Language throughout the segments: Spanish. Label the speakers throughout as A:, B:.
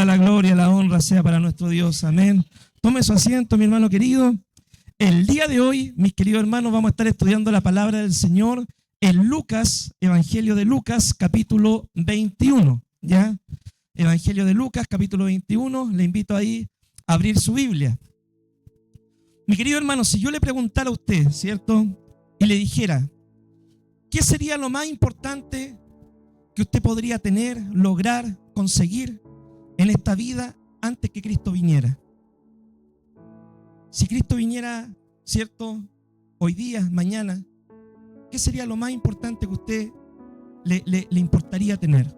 A: la gloria, la honra sea para nuestro Dios. Amén. Tome su asiento, mi hermano querido. El día de hoy, mis queridos hermanos, vamos a estar estudiando la palabra del Señor en Lucas, Evangelio de Lucas, capítulo 21. ¿Ya? Evangelio de Lucas, capítulo 21. Le invito ahí a abrir su Biblia. Mi querido hermano, si yo le preguntara a usted, ¿cierto? Y le dijera, ¿qué sería lo más importante que usted podría tener, lograr, conseguir en esta vida antes que Cristo viniera? Si Cristo viniera, ¿cierto? Hoy día, mañana, ¿qué sería lo más importante que usted le importaría tener?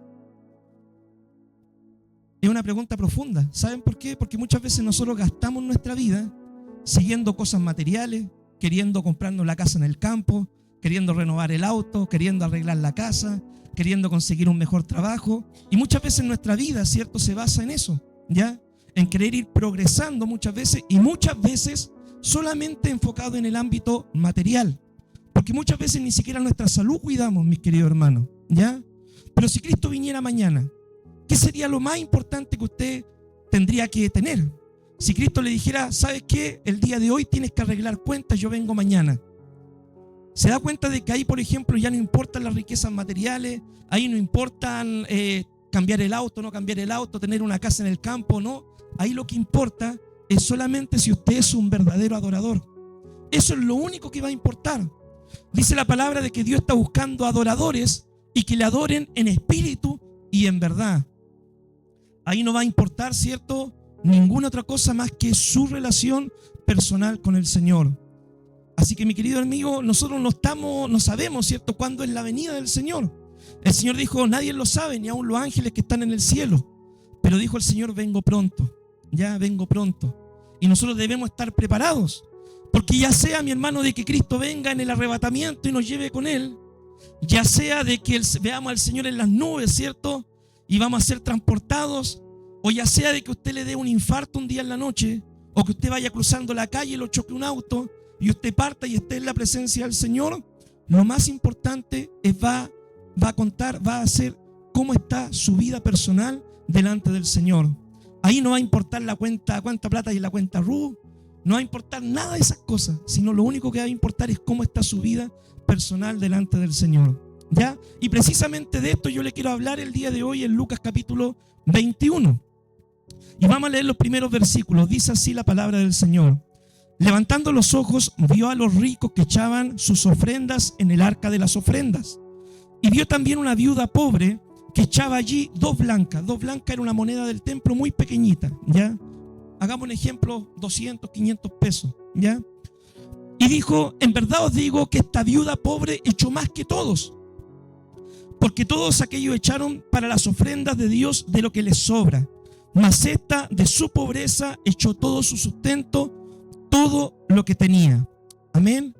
A: Es una pregunta profunda. ¿Saben por qué? Porque muchas veces nosotros gastamos nuestra vida siguiendo cosas materiales, queriendo comprarnos la casa en el campo, queriendo renovar el auto, queriendo arreglar la casa, queriendo conseguir un mejor trabajo. Y muchas veces nuestra vida, ¿cierto?, se basa en eso, ¿ya? En querer ir progresando muchas veces solamente enfocado en el ámbito material. Porque muchas veces ni siquiera nuestra salud cuidamos, mis queridos hermanos, ¿ya? Pero si Cristo viniera mañana, ¿qué sería lo más importante que usted tendría que tener? Si Cristo le dijera, ¿sabes qué? El día de hoy tienes que arreglar cuentas, yo vengo mañana. ¿Se da cuenta de que ahí, por ejemplo, ya no importan las riquezas materiales? Ahí no importan cambiar el auto, no cambiar el auto, tener una casa en el campo, no. Ahí lo que importa es solamente si usted es un verdadero adorador. Eso es lo único que va a importar. Dice la palabra de que Dios está buscando adoradores y que le adoren en espíritu y en verdad. Ahí no va a importar, ¿cierto?, ninguna otra cosa más que su relación personal con el Señor. Así que, mi querido amigo, nosotros no sabemos, ¿cierto?, cuándo es la venida del Señor. El Señor dijo, nadie lo sabe, ni aun los ángeles que están en el cielo. Pero dijo el Señor, vengo pronto, ya vengo pronto. Y nosotros debemos estar preparados. Porque ya sea, mi hermano, de que Cristo venga en el arrebatamiento y nos lleve con Él, ya sea de que veamos al Señor en las nubes, ¿cierto?, y vamos a ser transportados, o ya sea de que usted le dé un infarto un día en la noche, o que usted vaya cruzando la calle y lo choque un auto, y usted parta y esté en la presencia del Señor, lo más importante es va a ser cómo está su vida personal delante del Señor. Ahí no va a importar la cuenta, cuánta plata hay en la cuenta RU, no va a importar nada de esas cosas, sino lo único que va a importar es cómo está su vida personal delante del Señor. ¿Ya? Y precisamente de esto yo le quiero hablar el día de hoy en Lucas capítulo 21. Y vamos a leer los primeros versículos. Dice así la palabra del Señor. Levantando los ojos, vio a los ricos que echaban sus ofrendas en el arca de las ofrendas. Y vio también una viuda pobre que echaba allí 2 blancas. 2 blancas era una moneda del templo muy pequeñita, ¿ya? Hagamos un ejemplo, 200, 500 pesos, ¿ya? Y dijo, en verdad os digo que esta viuda pobre echó más que todos, porque todos aquellos echaron para las ofrendas de Dios de lo que les sobra, mas esta de su pobreza echó todo su sustento, todo lo que tenía. Amén.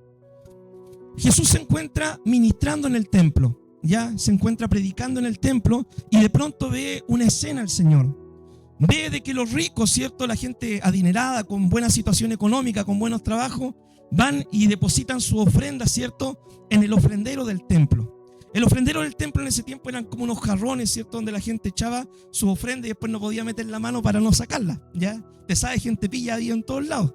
A: Jesús se encuentra ministrando en el templo, ya se encuentra predicando en el templo y de pronto ve una escena el Señor. Ve de que los ricos, ¿cierto?, la gente adinerada, con buena situación económica, con buenos trabajos, van y depositan su ofrenda, ¿cierto?, en el ofrendero del templo. El ofrendero del templo en ese tiempo eran como unos jarrones, ¿cierto?, donde la gente echaba su ofrenda y después no podía meter la mano para no sacarla, ¿ya? Te sabes, gente pilla ahí en todos lados.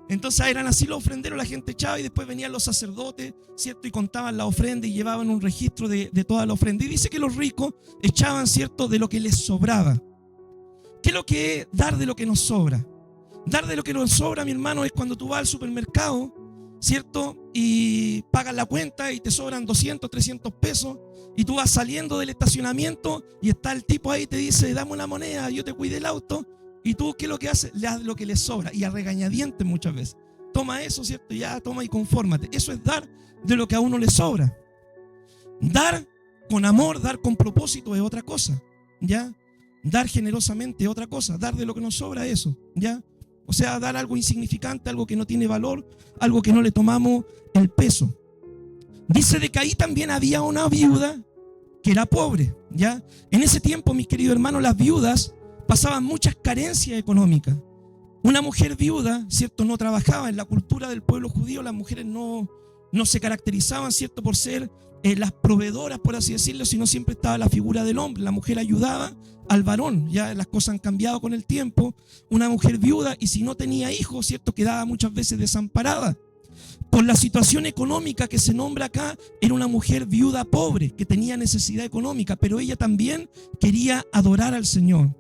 A: Entonces eran así los ofrenderos, la gente echaba y después venían los sacerdotes, ¿cierto?, y contaban la ofrenda y llevaban un registro de toda la ofrenda. Y dice que los ricos echaban, ¿cierto?, de lo que les sobraba. ¿Qué es lo que es dar de lo que nos sobra? Dar de lo que nos sobra, mi hermano, es cuando tú vas al supermercado, ¿cierto?, y pagas la cuenta y te sobran 200, 300 pesos y tú vas saliendo del estacionamiento y está el tipo ahí y te dice, dame una moneda, yo te cuidé el auto, y tú, ¿qué es lo que haces? Le das lo que le sobra, y a regañadientes muchas veces. Toma eso, ¿cierto? Ya, toma y confórmate. Eso es dar de lo que a uno le sobra. Dar con amor, dar con propósito es otra cosa, ¿ya? Dar generosamente es otra cosa. Dar de lo que nos sobra, eso, ¿ya? O sea, dar algo insignificante, algo que no tiene valor, algo que no le tomamos el peso. Dice de que ahí también había una viuda que era pobre, ¿ya? En ese tiempo, mis queridos hermanos, las viudas pasaban muchas carencias económicas. Una mujer viuda, ¿cierto?, no trabajaba. En la cultura del pueblo judío las mujeres no se caracterizaban, ¿cierto?, por ser las proveedoras, por así decirlo, sino siempre estaba la figura del hombre. La mujer ayudaba al varón. Ya las cosas han cambiado con el tiempo. Una mujer viuda, y si no tenía hijos, ¿cierto?, quedaba muchas veces desamparada. Por la situación económica que se nombra acá, era una mujer viuda pobre que tenía necesidad económica, pero ella también quería adorar al Señor.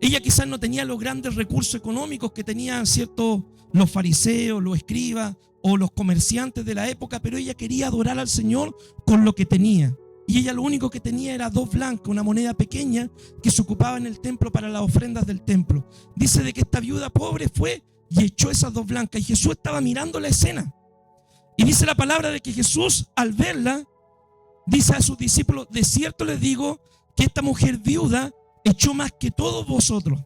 A: Ella quizás no tenía los grandes recursos económicos que tenían, ¿cierto?, los fariseos, los escribas o los comerciantes de la época, pero ella quería adorar al Señor con lo que tenía. Y ella lo único que tenía era 2 blancas, una moneda pequeña que se ocupaba en el templo para las ofrendas del templo. Dice de que esta viuda pobre fue y echó esas 2 blancas, y Jesús estaba mirando la escena. Y dice la palabra de que Jesús, al verla, dice a sus discípulos: de cierto les digo que esta mujer viuda echó más que todos vosotros,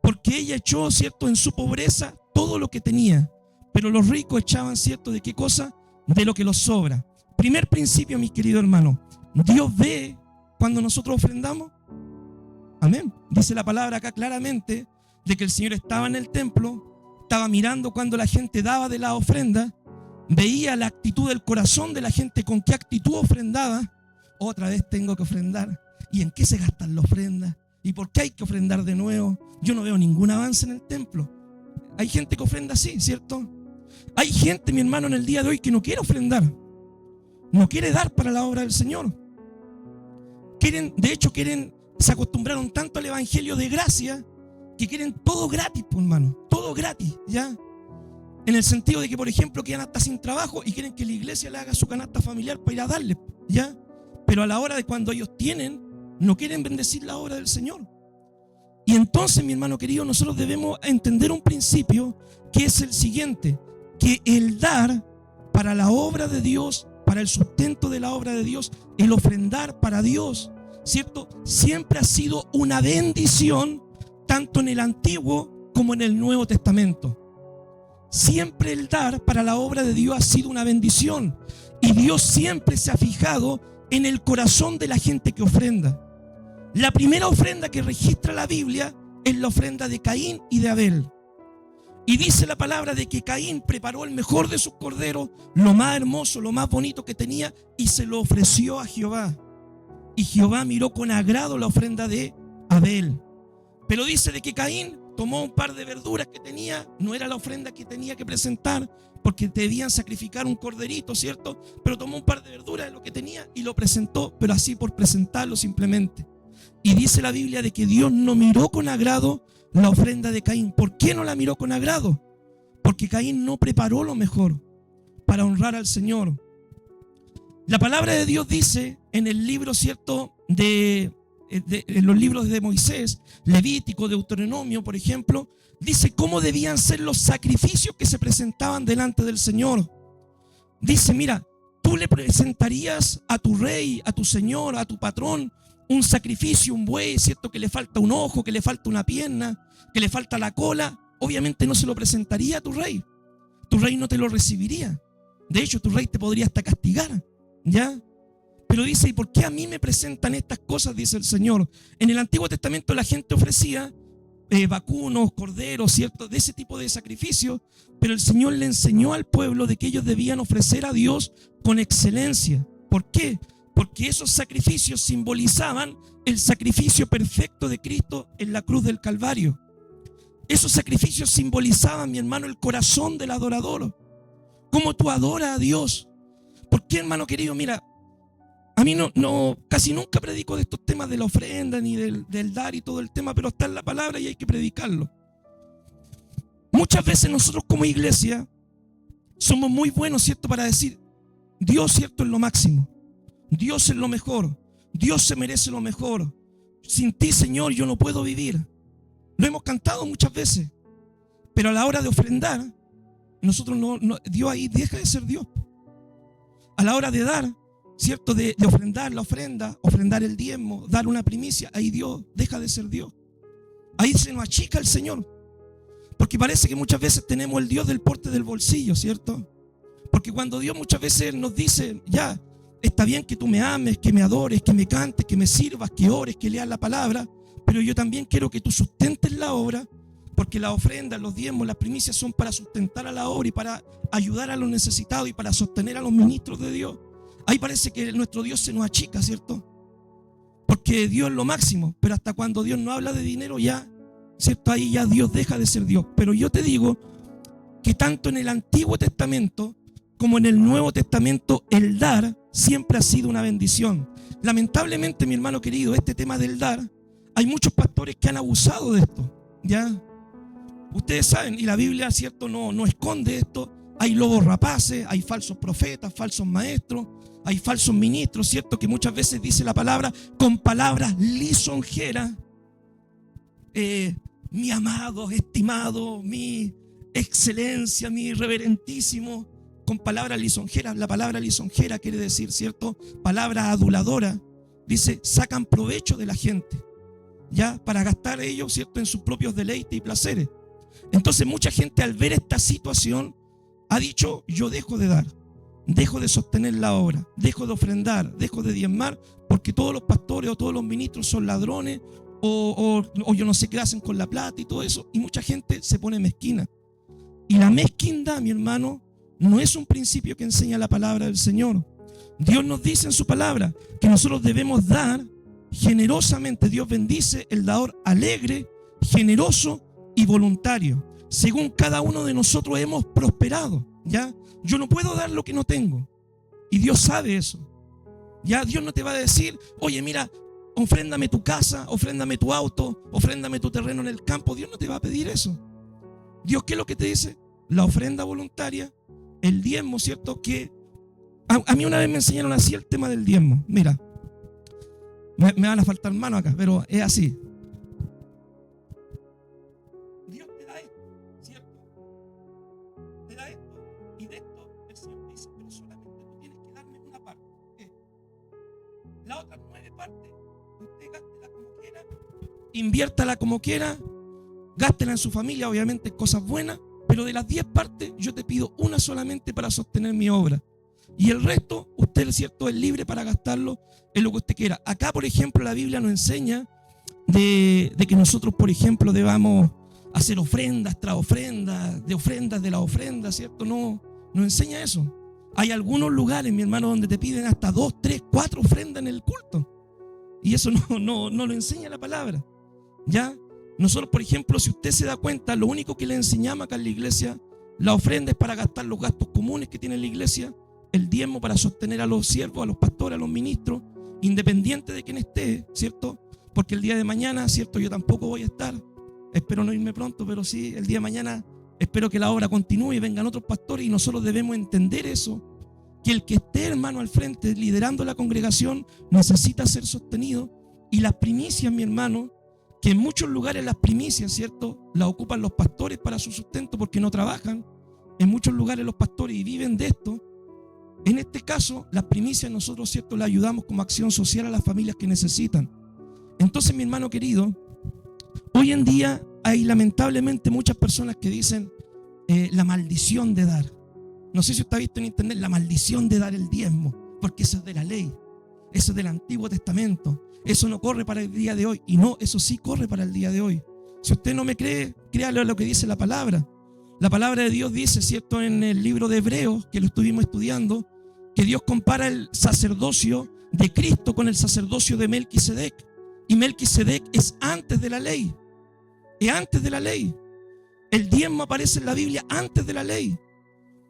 A: porque ella echó, ¿cierto?, en su pobreza todo lo que tenía, pero los ricos echaban, ¿cierto?, ¿de qué cosa? De lo que los sobra. Primer principio, mis queridos hermanos: Dios ve cuando nosotros ofrendamos. Amén. Dice la palabra acá claramente de que el Señor estaba en el templo, estaba mirando cuando la gente daba de la ofrenda, veía la actitud del corazón de la gente, con qué actitud ofrendaba. Otra vez tengo que ofrendar. ¿Y en qué se gastan las ofrendas? ¿Y por qué hay que ofrendar de nuevo? Yo no veo ningún avance en el templo. Hay gente que ofrenda así, ¿cierto? Hay gente, mi hermano, en el día de hoy que no quiere ofrendar, no quiere dar para la obra del Señor. Se acostumbraron tanto al evangelio de gracia que quieren todo gratis, pues, hermano, todo gratis, ¿ya? En el sentido de que, por ejemplo, quedan hasta sin trabajo y quieren que la iglesia le haga su canasta familiar para ir a darle, ¿ya? Pero a la hora de cuando ellos tienen, no quieren bendecir la obra del Señor. Y entonces, mi hermano querido, nosotros debemos entender un principio que es el siguiente: que el dar para la obra de Dios, para el sustento de la obra de Dios, el ofrendar para Dios, ¿cierto?, siempre ha sido una bendición, tanto en el Antiguo como en el Nuevo Testamento. Siempre el dar para la obra de Dios ha sido una bendición, y Dios siempre se ha fijado en el corazón de la gente que ofrenda. La primera ofrenda que registra la Biblia es la ofrenda de Caín y de Abel. Y dice la palabra de que Caín preparó el mejor de sus corderos, lo más hermoso, lo más bonito que tenía, y se lo ofreció a Jehová. Y Jehová miró con agrado la ofrenda de Abel. Pero dice de que Caín tomó un par de verduras que tenía, no era la ofrenda que tenía que presentar, porque debían sacrificar un corderito, ¿cierto? Pero tomó un par de verduras de lo que tenía y lo presentó, pero así por presentarlo simplemente. Y dice la Biblia de que Dios no miró con agrado la ofrenda de Caín. ¿Por qué no la miró con agrado? Porque Caín no preparó lo mejor para honrar al Señor. La palabra de Dios dice en el libro, ¿cierto?, en los libros de Moisés, Levítico, Deuteronomio, por ejemplo, dice cómo debían ser los sacrificios que se presentaban delante del Señor. Dice: mira, tú le presentarías a tu rey, a tu señor, a tu patrón, un sacrificio, un buey, ¿cierto?, que le falta un ojo, que le falta una pierna, que le falta la cola. Obviamente no se lo presentaría a tu rey. Tu rey no te lo recibiría. De hecho, tu rey te podría hasta castigar, ¿ya? Pero dice: ¿y por qué a mí me presentan estas cosas?, dice el Señor. En el Antiguo Testamento la gente ofrecía vacunos, corderos, ¿cierto?, de ese tipo de sacrificios, pero el Señor le enseñó al pueblo de que ellos debían ofrecer a Dios con excelencia. ¿Por qué? Porque esos sacrificios simbolizaban el sacrificio perfecto de Cristo en la cruz del Calvario. Esos sacrificios simbolizaban, mi hermano, el corazón del adorador. ¿Cómo tú adoras a Dios? ¿Por qué, hermano querido? Mira, a mí casi nunca predico de estos temas de la ofrenda ni del dar y todo el tema, pero está en la palabra y hay que predicarlo. Muchas veces nosotros como iglesia somos muy buenos, ¿cierto?, para decir: Dios, ¿cierto?, es lo máximo. Dios es lo mejor. Dios se merece lo mejor. Sin ti, Señor, yo no puedo vivir. Lo hemos cantado muchas veces. Pero a la hora de ofrendar, nosotros Dios ahí deja de ser Dios. A la hora de dar, ¿cierto?, de ofrendar la ofrenda, ofrendar el diezmo, dar una primicia, ahí Dios deja de ser Dios. Ahí se nos achica el Señor. Porque parece que muchas veces tenemos el Dios del porte del bolsillo, ¿cierto? Porque cuando Dios muchas veces nos dice: ya, está bien que tú me ames, que me adores, que me cantes, que me sirvas, que ores, que leas la palabra, pero yo también quiero que tú sustentes la obra, porque las ofrendas, los diezmos, las primicias son para sustentar a la obra y para ayudar a los necesitados y para sostener a los ministros de Dios. Ahí parece que nuestro Dios se nos achica, ¿cierto? Porque Dios es lo máximo, pero hasta cuando Dios no habla de dinero ya, ¿cierto? Ahí ya Dios deja de ser Dios. Pero yo te digo que tanto en el Antiguo Testamento como en el Nuevo Testamento el dar siempre ha sido una bendición. Lamentablemente, mi hermano querido, este tema del dar, hay muchos pastores que han abusado de esto, ¿ya? Ustedes saben, y la Biblia, ¿cierto? No esconde esto. Hay lobos rapaces, hay falsos profetas, falsos maestros, hay falsos ministros, ¿cierto? Que muchas veces dice la palabra con palabras lisonjeras. Mi amado, estimado, mi excelencia, mi reverentísimo, con palabras lisonjeras. La palabra lisonjera quiere decir, ¿cierto? Palabra aduladora. Dice, sacan provecho de la gente, ¿ya? Para gastar ellos, ¿cierto? En sus propios deleites y placeres. Entonces mucha gente al ver esta situación ha dicho, yo dejo de dar, dejo de sostener la obra, dejo de ofrendar, dejo de diezmar, porque todos los pastores o todos los ministros son ladrones o yo no sé qué hacen con la plata y todo eso. Y mucha gente se pone mezquina. Y la mezquindad, mi hermano, no es un principio que enseña la palabra del Señor. Dios nos dice en su palabra que nosotros debemos dar generosamente. Dios bendice el dador alegre, generoso y voluntario, según cada uno de nosotros hemos prosperado, ¿ya? Yo no puedo dar lo que no tengo, y Dios sabe eso, ¿ya? Dios no te va a decir, oye, mira, ofréndame tu casa, ofréndame tu auto, ofréndame tu terreno en el campo. Dios no te va a pedir eso. Dios, ¿qué es lo que te dice? La ofrenda voluntaria, el diezmo, ¿cierto? Que a mí una vez me enseñaron así el tema del diezmo. Mira, me van a faltar manos acá, pero es así. La otra 9 partes, usted gástela como quiera, inviértala como quiera, gástela en su familia, obviamente cosas buenas, pero de las 10 partes yo te pido una solamente para sostener mi obra. Y el resto, usted, ¿cierto?, es libre para gastarlo en lo que usted quiera. Acá, por ejemplo, la Biblia nos enseña de que nosotros, por ejemplo, debamos hacer ofrendas tras ofrendas, de ofrendas de la ofrenda, ¿cierto? No enseña eso. Hay algunos lugares, mi hermano, donde te piden hasta 2, 3, 4 ofrendas en el culto. Y eso no lo enseña la palabra, ¿ya? Nosotros, por ejemplo, si usted se da cuenta, lo único que le enseñamos acá en la iglesia, la ofrenda es para gastar los gastos comunes que tiene la iglesia, el diezmo para sostener a los siervos, a los pastores, a los ministros, independiente de quién esté, ¿cierto? Porque el día de mañana, ¿cierto? Yo tampoco voy a estar, espero no irme pronto, pero sí, el día de mañana espero que la obra continúe y vengan otros pastores, y nosotros debemos entender eso, que el que esté, hermano, al frente liderando la congregación necesita ser sostenido. Y las primicias, mi hermano, que en muchos lugares las primicias, ¿cierto?, las ocupan los pastores para su sustento porque no trabajan. En muchos lugares los pastores y viven de esto. En este caso, las primicias nosotros, ¿cierto?, le ayudamos como acción social a las familias que necesitan. Entonces, mi hermano querido, hoy en día hay lamentablemente muchas personas que dicen la maldición de dar. No sé si usted ha visto en internet la maldición de dar el diezmo, porque eso es de la ley, eso es del Antiguo Testamento, eso no corre para el día de hoy. Y no, eso sí corre para el día de hoy. Si usted no me cree, créalo a lo que dice la palabra. La palabra de Dios dice, ¿cierto?, en el libro de Hebreos, que lo estuvimos estudiando, que Dios compara el sacerdocio de Cristo con el sacerdocio de Melquisedec. Y Melquisedec es antes de la ley. Es antes de la ley. El diezmo aparece en la Biblia antes de la ley.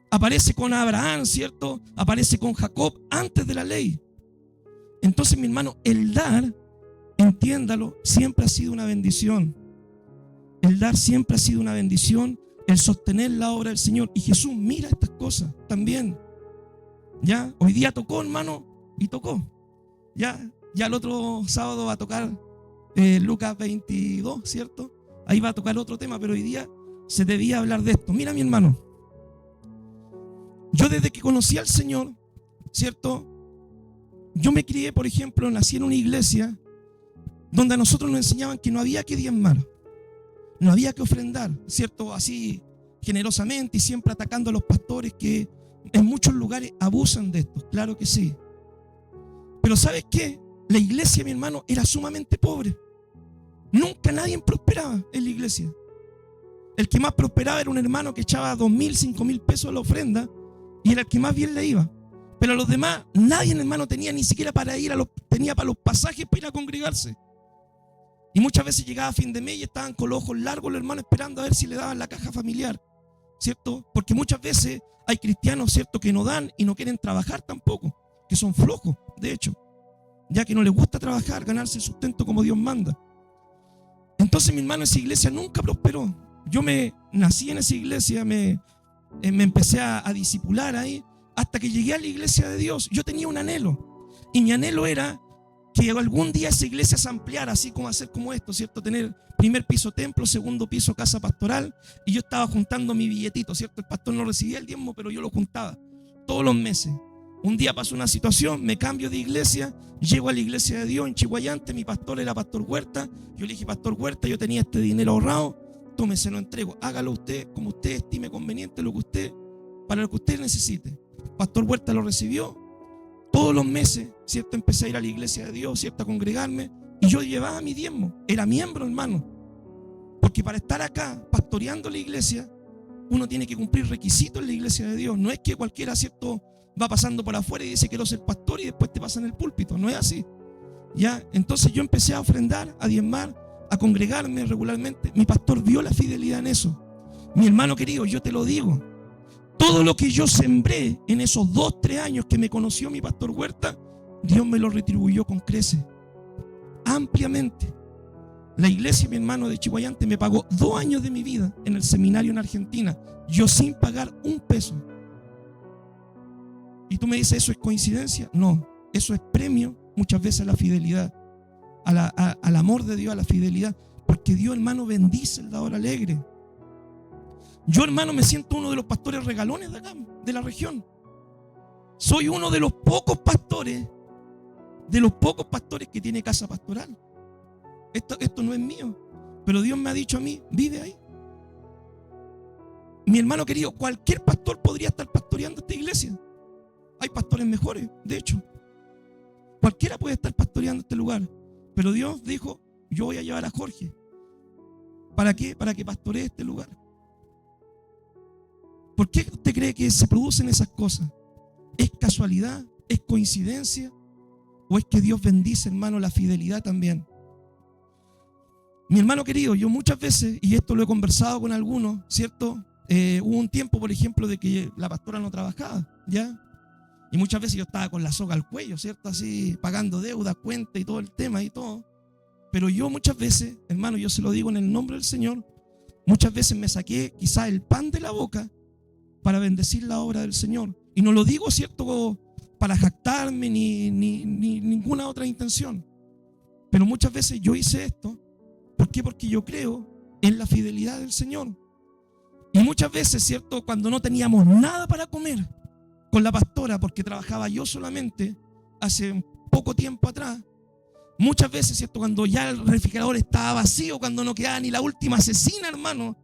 A: Aparece con Abraham, ¿cierto? Aparece con Jacob antes de la ley. Entonces, mi hermano, el dar, entiéndalo, siempre ha sido una bendición. El dar siempre ha sido una bendición, el sostener la obra del Señor. Y Jesús mira estas cosas también. Ya, hoy día tocó, hermano, y tocó. Ya el otro sábado va a tocar Lucas 22, ¿cierto? Ahí va a tocar otro tema, pero hoy día se debía hablar de esto. Mira, mi hermano, yo desde que conocí al Señor, ¿cierto? Yo me crié, por ejemplo, nací en una iglesia donde a nosotros nos enseñaban que no había que diezmar, no había que ofrendar, ¿cierto? Así generosamente, y siempre atacando a los pastores que en muchos lugares abusan de esto, claro que sí. Pero ¿sabes qué? La iglesia, mi hermano, era sumamente pobre. Nunca nadie prosperaba en la iglesia. El que más prosperaba era un hermano que echaba 2.000, 5.000 pesos a la ofrenda, y era el que más bien le iba. Pero a los demás, nadie, hermano, tenía ni siquiera para ir tenía para los pasajes para ir a congregarse. Y muchas veces llegaba a fin de mes y estaban con los ojos largos los hermanos esperando a ver si le daban la caja familiar, ¿cierto? Porque muchas veces hay cristianos, ¿cierto?, que no dan y no quieren trabajar tampoco, que son flojos, de hecho, ya que no les gusta trabajar, ganarse el sustento como Dios manda. Entonces, mi hermano, esa iglesia nunca prosperó. Yo nací en esa iglesia, me empecé a discipular ahí, hasta que llegué a la iglesia de Dios. Yo tenía un anhelo, y mi anhelo era que algún día esa iglesia se ampliara, así como hacer como esto, ¿cierto? Tener primer piso templo, segundo piso casa pastoral, y yo estaba juntando mi billetito, ¿cierto? El pastor no recibía el diezmo, pero yo lo juntaba todos los meses. Un día pasó una situación, me cambio de iglesia, llego a la iglesia de Dios en Chihuayante, mi pastor era pastor Huerta, yo le dije, pastor Huerta, yo tenía este dinero ahorrado, tome, se lo entrego, hágalo usted como usted estime conveniente, para lo que usted necesite. Pastor Huerta lo recibió. Todos los meses, ¿cierto?, empecé a ir a la iglesia de Dios, ¿cierto?, a congregarme, y yo llevaba mi diezmo, era miembro, hermano, porque para estar acá pastoreando la iglesia uno tiene que cumplir requisitos en la iglesia de Dios. No es que cualquiera, ¿cierto?, va pasando por afuera y dice quiero ser pastor y después te pasan el púlpito, no es así, ¿ya? Entonces yo empecé a ofrendar, a diezmar, a congregarme regularmente. Mi pastor vio la fidelidad en eso. Mi hermano querido, yo te lo digo, todo lo que yo sembré en esos 2-3 años que me conoció mi pastor Huerta, Dios me lo retribuyó con creces, ampliamente. La iglesia, mi hermano, de Chihuayante me pagó 2 años de mi vida en el seminario en Argentina, yo sin pagar un peso. Y tú me dices, ¿eso es coincidencia? No, eso es premio muchas veces a la fidelidad, al amor de Dios, a la fidelidad, porque Dios, hermano, bendice el dador alegre. Yo, hermano, me siento uno de los pastores regalones de acá, de la región. Soy uno de los pocos pastores que tiene casa pastoral. Esto no es mío, pero Dios me ha dicho a mí, vive ahí. Mi hermano querido, cualquier pastor podría estar pastoreando esta iglesia. Hay pastores mejores, de hecho. Cualquiera puede estar pastoreando este lugar, pero Dios dijo, yo voy a llevar a Jorge. ¿Para qué? Para que pastoree este lugar. ¿Por qué usted cree que se producen esas cosas? ¿Es casualidad? ¿Es coincidencia? ¿O es que Dios bendice, hermano, la fidelidad también? Mi hermano querido, yo muchas veces, y esto lo he conversado con algunos, ¿cierto? Hubo un tiempo, por ejemplo, de que la pastora no trabajaba, ¿ya? Y muchas veces yo estaba con la soga al cuello, ¿cierto? Así, pagando deudas, cuentas y todo el tema y todo. Pero yo muchas veces, hermano, yo se lo digo en el nombre del Señor, muchas veces me saqué quizás el pan de la boca para bendecir la obra del Señor. Y no lo digo, ¿cierto?, para jactarme ni ninguna otra intención. Pero muchas veces yo hice esto. ¿Por qué? Porque yo creo en la fidelidad del Señor. Y muchas veces, ¿cierto?, cuando no teníamos nada para comer con la pastora, porque trabajaba yo solamente hace poco tiempo atrás, muchas veces, ¿cierto?, cuando ya el refrigerador estaba vacío, cuando no quedaba ni la última cecina, hermano,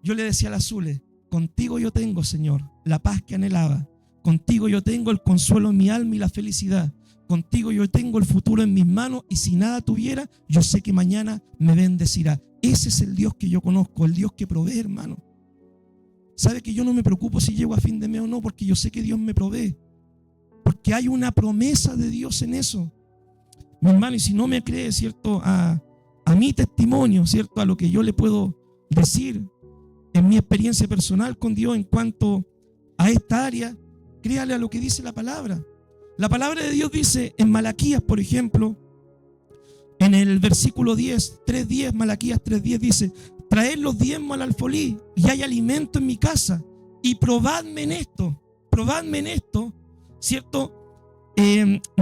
A: yo le decía a la Zule, contigo yo tengo, Señor, la paz que anhelaba. Contigo yo tengo el consuelo en mi alma y la felicidad. Contigo yo tengo el futuro en mis manos, y si nada tuviera, yo sé que mañana me bendecirá. Ese es el Dios que yo conozco, el Dios que provee, hermano. ¿Sabe que yo no me preocupo si llego a fin de mes o no? Porque yo sé que Dios me provee. Porque hay una promesa de Dios en eso. Mi hermano, y si no me cree, ¿cierto?, a mi testimonio, ¿cierto?, a lo que yo le puedo decir en mi experiencia personal con Dios en cuanto a esta área, créale a lo que dice la palabra. La palabra de Dios dice en Malaquías, por ejemplo, en el versículo 3:10, Malaquías 3:10 dice, traed los diezmos al alfolí y hay alimento en mi casa, y probadme en esto, ¿cierto?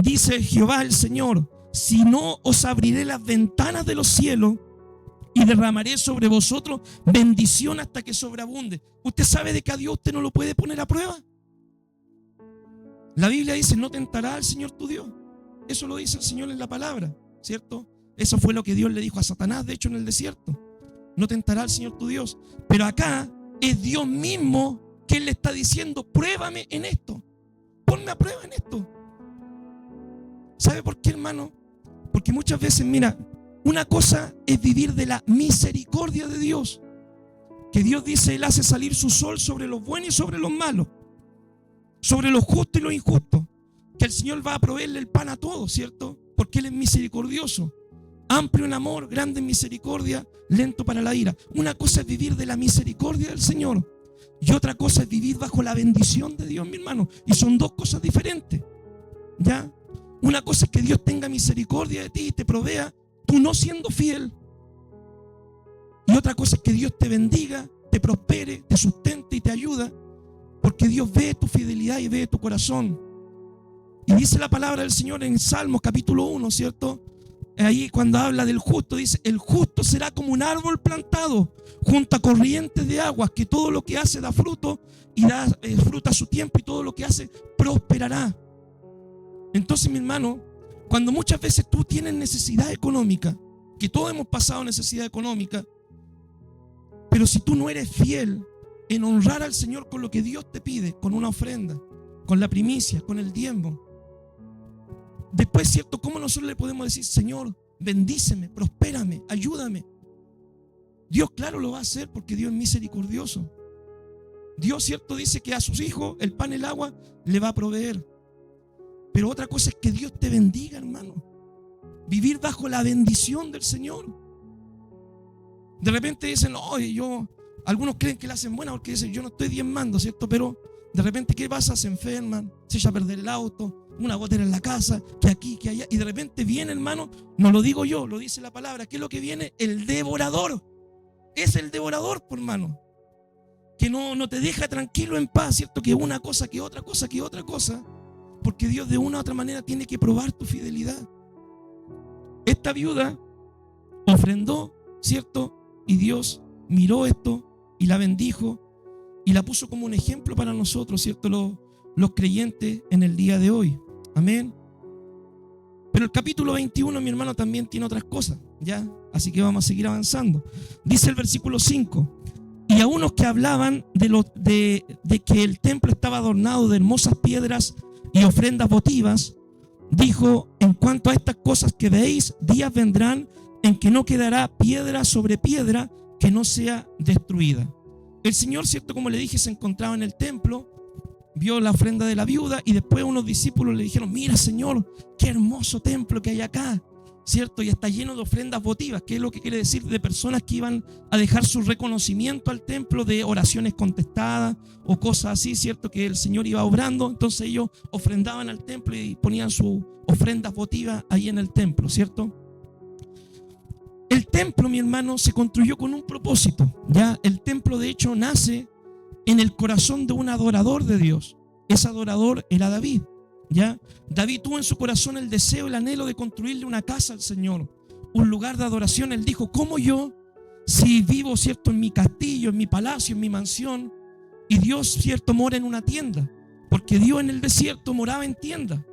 A: Dice Jehová el Señor, si no os abriré las ventanas de los cielos y derramaré sobre vosotros bendición hasta que sobreabunde. ¿Usted sabe de que a Dios usted no lo puede poner a prueba? La Biblia dice, no tentará al Señor tu Dios. Eso lo dice el Señor en la palabra, ¿cierto? Eso fue lo que Dios le dijo a Satanás, de hecho, en el desierto. No tentará al Señor tu Dios. Pero acá es Dios mismo que le está diciendo, pruébame en esto. Ponme a prueba en esto. ¿Sabe por qué, hermano? Porque muchas veces, mira, una cosa es vivir de la misericordia de Dios. Que Dios dice, Él hace salir su sol sobre los buenos y sobre los malos. sobre lo justo y lo injusto, que el Señor va a proveerle el pan a todos, ¿cierto? Porque Él es misericordioso, amplio en amor, grande en misericordia, lento para la ira. Una cosa es vivir de la misericordia del Señor y otra cosa es vivir bajo la bendición de Dios, mi hermano. Y son dos cosas diferentes, ¿ya? Una cosa es que Dios tenga misericordia de ti y te provea, tú no siendo fiel. Y otra cosa es que Dios te bendiga, te prospere, te sustente y te ayuda, porque Dios ve tu fidelidad y ve tu corazón. Y dice la palabra del Señor en Salmos capítulo 1, ¿cierto? Ahí cuando habla del justo, dice: el justo será como un árbol plantado junto a corrientes de aguas, que todo lo que hace da fruto y da fruta a su tiempo, y todo lo que hace prosperará. Entonces, mi hermano, cuando muchas veces tú tienes necesidad económica, que todos hemos pasado necesidad económica, pero si tú no eres fiel en honrar al Señor con lo que Dios te pide, con una ofrenda, con la primicia, con el diezmo, después, ¿cierto? ¿Cómo nosotros le podemos decir: Señor, bendíceme, prospérame, ayúdame? Dios, claro, lo va a hacer, porque Dios es misericordioso. Dios, ¿cierto?, dice que a sus hijos el pan y el agua le va a proveer. Pero otra cosa es que Dios te bendiga, hermano. Vivir bajo la bendición del Señor. De repente dicen: no, algunos creen que la hacen buena porque dicen: yo no estoy diezmando, ¿cierto? Pero de repente, ¿qué pasa? Se enferman, se echa a perder el auto, una gotera en la casa, que aquí, que allá. Y de repente viene, hermano, no lo digo yo, lo dice la palabra. ¿Qué es lo que viene? El devorador. Es el devorador, por hermano, que no te deja tranquilo en paz, ¿cierto? Que una cosa, que otra cosa, que otra cosa. Porque Dios de una u otra manera tiene que probar tu fidelidad. Esta viuda ofrendó, ¿cierto? Y Dios miró esto y la bendijo y la puso como un ejemplo para nosotros, ¿cierto? Los creyentes en el día de hoy. Amén. Pero el capítulo 21, mi hermano, también tiene otras cosas, ¿ya? Así que vamos a seguir avanzando. Dice el versículo 5: y a unos que hablaban de que el templo estaba adornado de hermosas piedras y ofrendas votivas, dijo: en cuanto a estas cosas que veis, días vendrán en que no quedará piedra sobre piedra que no sea destruida. El Señor, ¿cierto?, como le dije, se encontraba en el templo, vio la ofrenda de la viuda y después unos discípulos le dijeron: mira, Señor, qué hermoso templo que hay acá, ¿cierto? Y está lleno de ofrendas votivas, que es lo que quiere decir de personas que iban a dejar su reconocimiento al templo, de oraciones contestadas o cosas así, ¿cierto?, que el Señor iba obrando. Entonces ellos ofrendaban al templo y ponían sus ofrendas votivas ahí en el templo, ¿cierto? El templo, mi hermano, se construyó con un propósito, ¿ya? El templo, de hecho, nace en el corazón de un adorador de Dios. Ese adorador era David, ¿ya? David tuvo en su corazón el deseo, el anhelo de construirle una casa al Señor, un lugar de adoración. Él dijo: ¿cómo yo, si vivo, ¿cierto?, en mi castillo, en mi palacio, en mi mansión, y Dios, ¿cierto?, mora en una tienda? Porque Dios en el desierto moraba en tienda.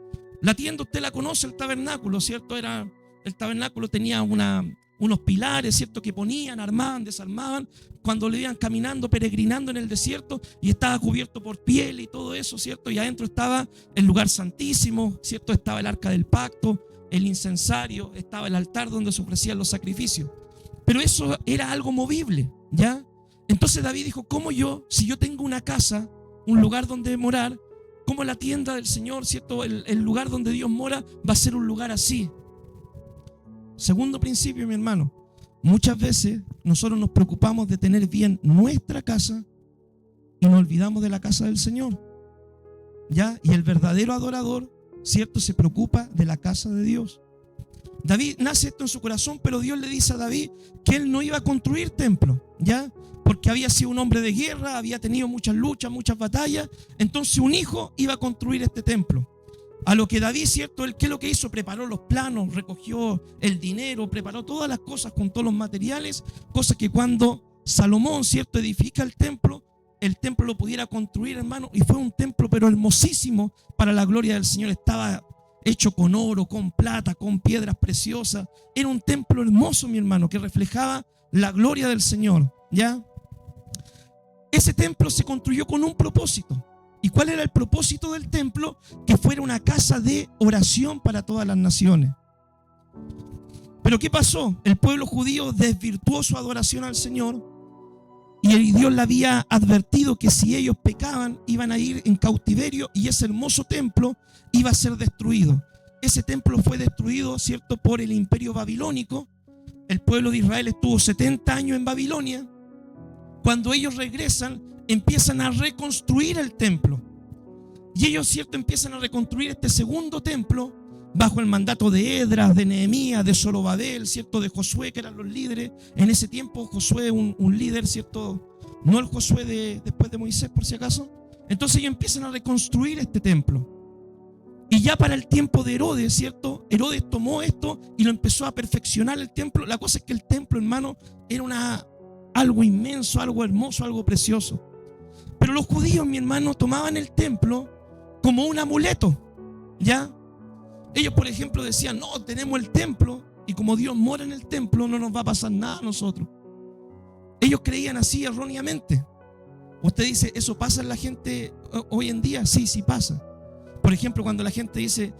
A: La tienda, usted la conoce, el tabernáculo, ¿cierto? El tabernáculo tenía unos pilares, ¿cierto?, que ponían, armaban, desarmaban cuando le iban caminando, peregrinando en el desierto, y estaba cubierto por piel y todo eso, ¿cierto? Y adentro estaba el lugar santísimo, ¿cierto? Estaba el arca del pacto, el incensario, estaba el altar donde se ofrecían los sacrificios. Pero eso era algo movible, ¿ya? Entonces David dijo: ¿cómo yo, si yo tengo una casa, un lugar donde morar, cómo la tienda del Señor, ¿cierto?, el lugar donde Dios mora, va a ser un lugar así? Segundo principio, mi hermano: muchas veces nosotros nos preocupamos de tener bien nuestra casa y nos olvidamos de la casa del Señor, ¿ya? Y el verdadero adorador, ¿cierto?, se preocupa de la casa de Dios. David nace esto en su corazón, pero Dios le dice a David que él no iba a construir templo, ¿ya? Porque había sido un hombre de guerra, había tenido muchas luchas, muchas batallas. Entonces un hijo iba a construir este templo. A lo que David, ¿cierto?, él, ¿qué es lo que hizo? Preparó los planos, recogió el dinero, preparó todas las cosas con todos los materiales, cosas que cuando Salomón, ¿cierto?, edifica el templo lo pudiera construir, hermano. Y fue un templo pero hermosísimo para la gloria del Señor. Estaba hecho con oro, con plata, con piedras preciosas. Era un templo hermoso, mi hermano, que reflejaba la gloria del Señor, ¿ya? Ese templo se construyó con un propósito. ¿Y cuál era el propósito del templo? Que fuera una casa de oración para todas las naciones. Pero ¿qué pasó? El pueblo judío desvirtuó su adoración al Señor Y Dios le había advertido que si ellos pecaban iban a ir en cautiverio y ese hermoso templo iba a ser destruido. Ese templo fue destruido, ¿cierto?, por el imperio babilónico. El pueblo de Israel estuvo 70 años en Babilonia. Cuando ellos regresan, empiezan a reconstruir el templo. Y ellos, ¿cierto?, empiezan a reconstruir este segundo templo bajo el mandato de Esdras, de Nehemías, de Zorobabel, ¿cierto?, de Josué, que eran los líderes. En ese tiempo Josué, un líder, ¿cierto?, no el Josué después de Moisés, por si acaso. Entonces ellos empiezan a reconstruir este templo. Y ya para el tiempo de Herodes, ¿cierto?, Herodes tomó esto y lo empezó a perfeccionar el templo. La cosa es que el templo, hermano, era algo inmenso, algo hermoso, algo precioso. Pero los judíos, mi hermano, tomaban el templo como un amuleto, ¿ya? Ellos, por ejemplo, decían, no, tenemos el templo y como Dios mora en el templo no nos va a pasar nada a nosotros. Ellos creían así erróneamente. Usted dice, ¿eso pasa en la gente hoy en día? Sí, sí pasa. Por ejemplo, cuando la gente dice,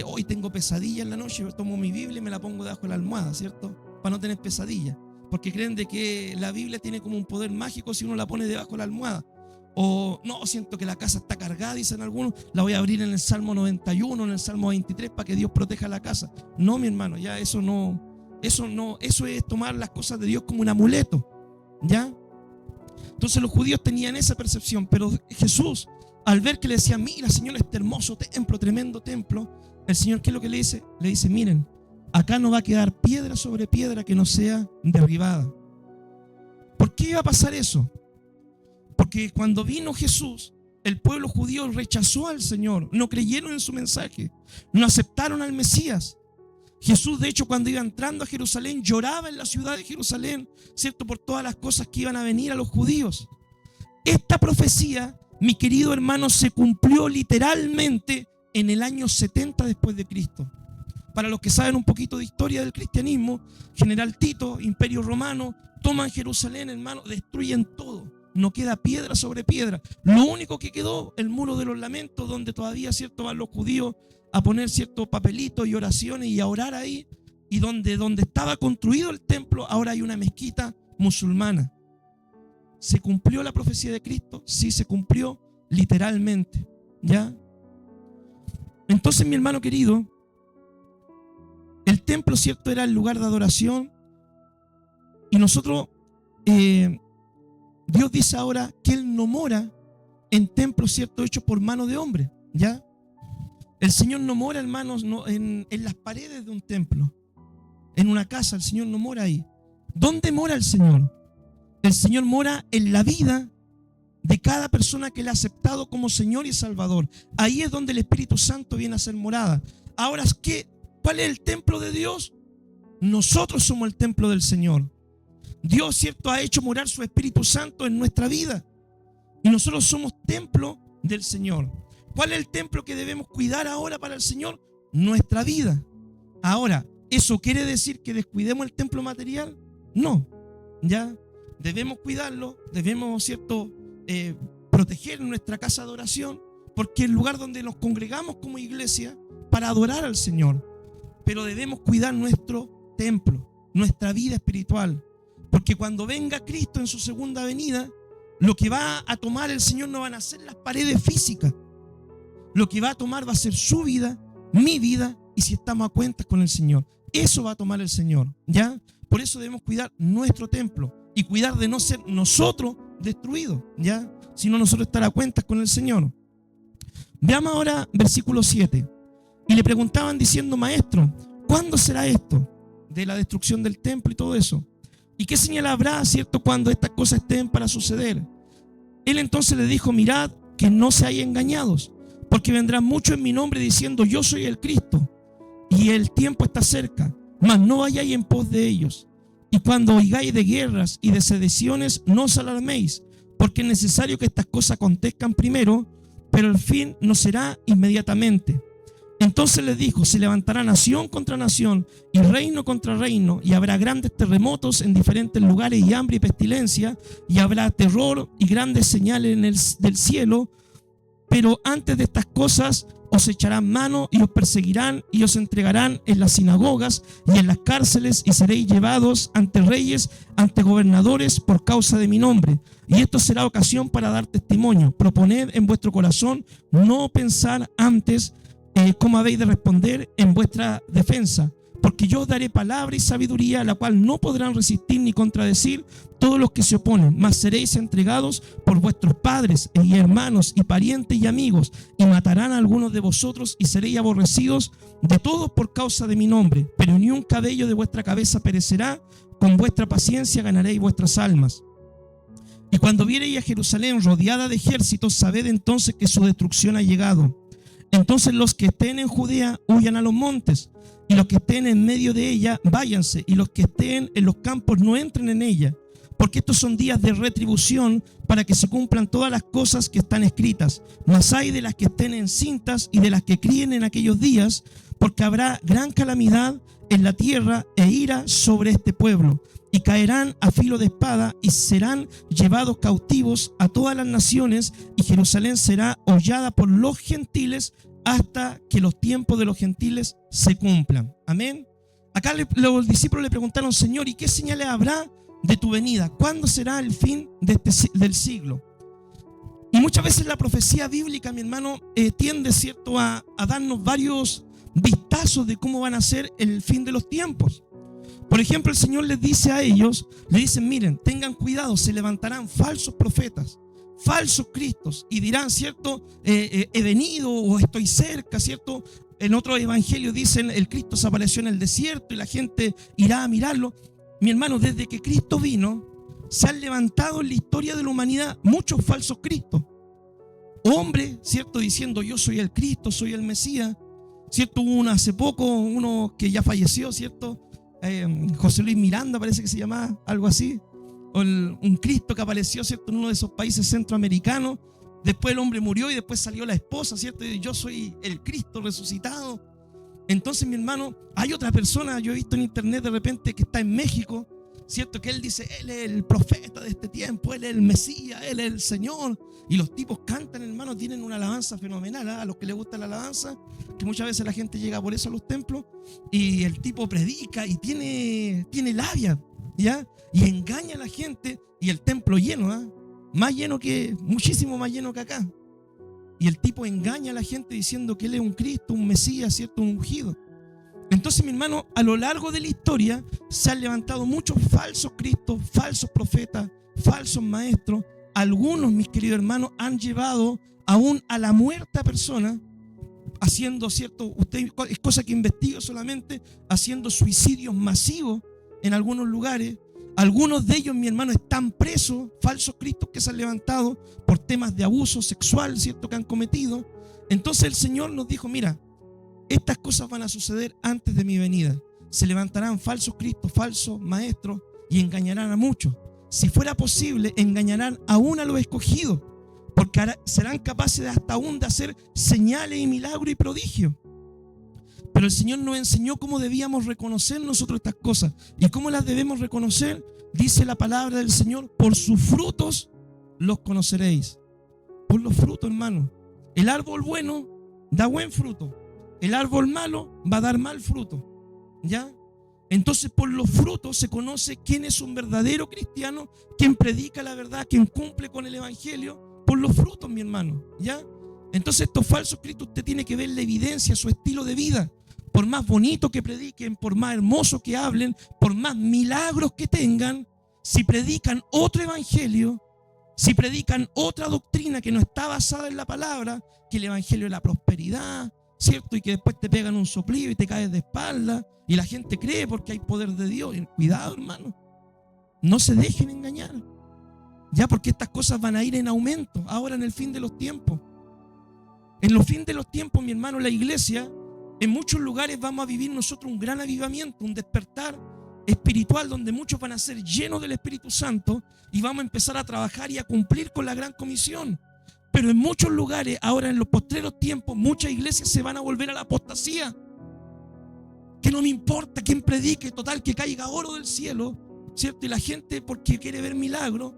A: hoy tengo pesadilla en la noche, yo tomo mi Biblia y me la pongo debajo de la almohada, ¿cierto? Para no tener pesadilla. Porque creen de que la Biblia tiene como un poder mágico si uno la pone debajo de la almohada. O no, siento que la casa está cargada, dicen algunos, la voy a abrir en el Salmo 91, en el Salmo 23 para que Dios proteja la casa. No, mi hermano, ya eso es tomar las cosas de Dios como un amuleto, ¿ya? Entonces los judíos tenían esa percepción, pero Jesús, al ver que le decían, mira, Señor, este hermoso templo, tremendo templo, el Señor, ¿qué es lo que le dice? Le dice, miren, acá no va a quedar piedra sobre piedra que no sea derribada. ¿Por qué iba a pasar eso? Porque cuando vino Jesús, el pueblo judío rechazó al Señor, no creyeron en su mensaje, no aceptaron al Mesías. Jesús, de hecho, cuando iba entrando a Jerusalén, lloraba en la ciudad de Jerusalén, ¿cierto?, por todas las cosas que iban a venir a los judíos. Esta profecía, mi querido hermano, se cumplió literalmente en el año 70 después de Cristo. Para los que saben un poquito de historia del cristianismo, General Tito, Imperio Romano, toman Jerusalén, hermano, destruyen todo. No queda piedra sobre piedra. Lo único que quedó, el muro de los lamentos, donde todavía, ¿cierto?, van los judíos a poner ciertos papelitos y oraciones y a orar ahí. Y donde estaba construido el templo, ahora hay una mezquita musulmana. ¿Se cumplió la profecía de Cristo? Sí, se cumplió literalmente, ¿ya? Entonces, mi hermano querido, el templo, ¿cierto?, era el lugar de adoración. Y nosotros, Dios dice ahora que Él no mora en templos, ¿cierto?, hechos por mano de hombre, ¿ya? El Señor no mora, hermanos, en las paredes de un templo, en una casa. El Señor no mora ahí. ¿Dónde mora el Señor? El Señor mora en la vida de cada persona que le ha aceptado como Señor y Salvador. Ahí es donde el Espíritu Santo viene a ser morada. Ahora, ¿cuál es el templo de Dios? Nosotros somos el templo del Señor. Dios, ¿cierto?, ha hecho morar su Espíritu Santo en nuestra vida. Y nosotros somos templo del Señor. ¿Cuál es el templo que debemos cuidar ahora para el Señor? Nuestra vida. Ahora, ¿eso quiere decir que descuidemos el templo material? No, ya debemos cuidarlo, debemos, ¿cierto?, proteger nuestra casa de oración, porque es el lugar donde nos congregamos como iglesia para adorar al Señor. Pero debemos cuidar nuestro templo, nuestra vida espiritual, porque cuando venga Cristo en su segunda venida, lo que va a tomar el Señor no van a ser las paredes físicas. Lo que va a tomar va a ser su vida, mi vida, y si estamos a cuentas con el Señor. Eso va a tomar el Señor, ¿ya? Por eso debemos cuidar nuestro templo y cuidar de no ser nosotros destruidos, ¿ya? Sino nosotros estar a cuentas con el Señor. Veamos ahora versículo 7. Y le preguntaban diciendo, maestro, ¿cuándo será esto? De la destrucción del templo y todo eso. ¿Y qué señal habrá, cierto, cuando estas cosas estén para suceder? Él entonces le dijo, mirad que no seáis engañados, porque vendrán muchos en mi nombre diciendo, yo soy el Cristo, y el tiempo está cerca, mas no vayáis en pos de ellos. Y cuando oigáis de guerras y de sediciones, no os alarméis, porque es necesario que estas cosas acontezcan primero, pero el fin no será inmediatamente. Entonces les dijo, se levantará nación contra nación y reino contra reino, y habrá grandes terremotos en diferentes lugares y hambre y pestilencia, y habrá terror y grandes señales del cielo. Pero antes de estas cosas os echarán mano y os perseguirán y os entregarán en las sinagogas y en las cárceles y seréis llevados ante reyes ante gobernadores por causa de mi nombre. Y esto será ocasión para dar testimonio. Proponed en vuestro corazón no pensar antes cómo habéis de responder en vuestra defensa. Porque yo os daré palabra y sabiduría, a la cual no podrán resistir ni contradecir todos los que se oponen, mas seréis entregados por vuestros padres y hermanos y parientes y amigos, y matarán a algunos de vosotros, y seréis aborrecidos de todos por causa de mi nombre. Pero ni un cabello de vuestra cabeza perecerá, con vuestra paciencia ganaréis vuestras almas. Y cuando viereis a Jerusalén rodeada de ejércitos, sabed entonces que su destrucción ha llegado. Entonces los que estén en Judea huyan a los montes, y los que estén en medio de ella váyanse, y los que estén en los campos no entren en ella, porque estos son días de retribución, para que se cumplan todas las cosas que están escritas. Mas hay de las que estén encintas y de las que críen en aquellos días, porque habrá gran calamidad en la tierra e ira sobre este pueblo, y caerán a filo de espada y serán llevados cautivos a todas las naciones, y Jerusalén será hollada por los gentiles hasta que los tiempos de los gentiles se cumplan. Amén. Acá los discípulos le preguntaron: Señor, ¿y qué señales habrá de tu venida? ¿Cuándo será el fin del siglo? Y muchas veces la profecía bíblica, mi hermano, tiende, ¿cierto?, a darnos varios vistazos de cómo van a ser el fin de los tiempos. Por ejemplo, el Señor les dice a ellos, le dicen: miren, tengan cuidado, se levantarán falsos profetas, falsos cristos, y dirán, ¿cierto?, he venido o estoy cerca, ¿cierto? En otros evangelios dicen: el Cristo se apareció en el desierto y la gente irá a mirarlo. Mi hermano, desde que Cristo vino, se han levantado en la historia de la humanidad muchos falsos cristos. Hombres, ¿cierto?, diciendo: yo soy el Cristo, soy el Mesías, ¿cierto? Hubo hace poco uno que ya falleció, ¿cierto? José Luis Miranda parece que se llamaba, algo así. O un Cristo que apareció, ¿cierto?, en uno de esos países centroamericanos. Después el hombre murió y después salió la esposa, ¿cierto? Y yo soy el Cristo resucitado. Entonces, mi hermano, hay otra persona, yo he visto en internet de repente, que está en México, ¿cierto? Que él dice: él es el profeta de este tiempo, él es el Mesías, él es el Señor. Y los tipos cantan, hermano, tienen una alabanza fenomenal, ¿eh? A los que les gusta la alabanza, que muchas veces la gente llega por eso a los templos, y el tipo predica y tiene labia, ¿ya? Y engaña a la gente, y el templo lleno, ¿eh? Muchísimo más lleno que acá. Y el tipo engaña a la gente diciendo que él es un Cristo, un Mesías, ¿cierto?, un ungido. Entonces, mi hermano, a lo largo de la historia se han levantado muchos falsos cristos, falsos profetas, falsos maestros. Algunos, mis queridos hermanos, han llevado aún a la muerte a personas, haciendo, ¿cierto?, usted, es cosa que investigo solamente, haciendo suicidios masivos en algunos lugares. Algunos de ellos, mi hermano, están presos, falsos cristos que se han levantado por temas de abuso sexual, ¿cierto?, que han cometido. Entonces el Señor nos dijo: mira, estas cosas van a suceder antes de mi venida. Se levantarán falsos cristos, falsos maestros, y engañarán a muchos. Si fuera posible, engañarán aún a los escogidos, porque serán capaces hasta aún de hacer señales y milagros y prodigios. Pero el Señor nos enseñó cómo debíamos reconocer nosotros estas cosas. ¿Y cómo las debemos reconocer? Dice la palabra del Señor: por sus frutos los conoceréis. Por los frutos, hermano. El árbol bueno da buen fruto. El árbol malo va a dar mal fruto. ¿Ya? Entonces, por los frutos se conoce quién es un verdadero cristiano, quién predica la verdad, quién cumple con el evangelio. Por los frutos, mi hermano. ¿Ya? Entonces, estos falsos cristos, usted tiene que ver la evidencia, su estilo de vida. Por más bonito que prediquen, por más hermoso que hablen, por más milagros que tengan, si predican otro evangelio, si predican otra doctrina que no está basada en la palabra, que el evangelio es la prosperidad, ¿cierto? Y que después te pegan un soplido y te caes de espalda y la gente cree porque hay poder de Dios. Cuidado, hermano, no se dejen engañar, ya, porque estas cosas van a ir en aumento ahora en el fin de los tiempos. En los fin de los tiempos, mi hermano, la iglesia, en muchos lugares vamos a vivir nosotros un gran avivamiento, un despertar espiritual, donde muchos van a ser llenos del Espíritu Santo y vamos a empezar a trabajar y a cumplir con la gran comisión. Pero en muchos lugares, ahora en los postreros tiempos, muchas iglesias se van a volver a la apostasía. Que no me importa quién predique, total, que caiga oro del cielo, ¿cierto? Y la gente, porque quiere ver milagros.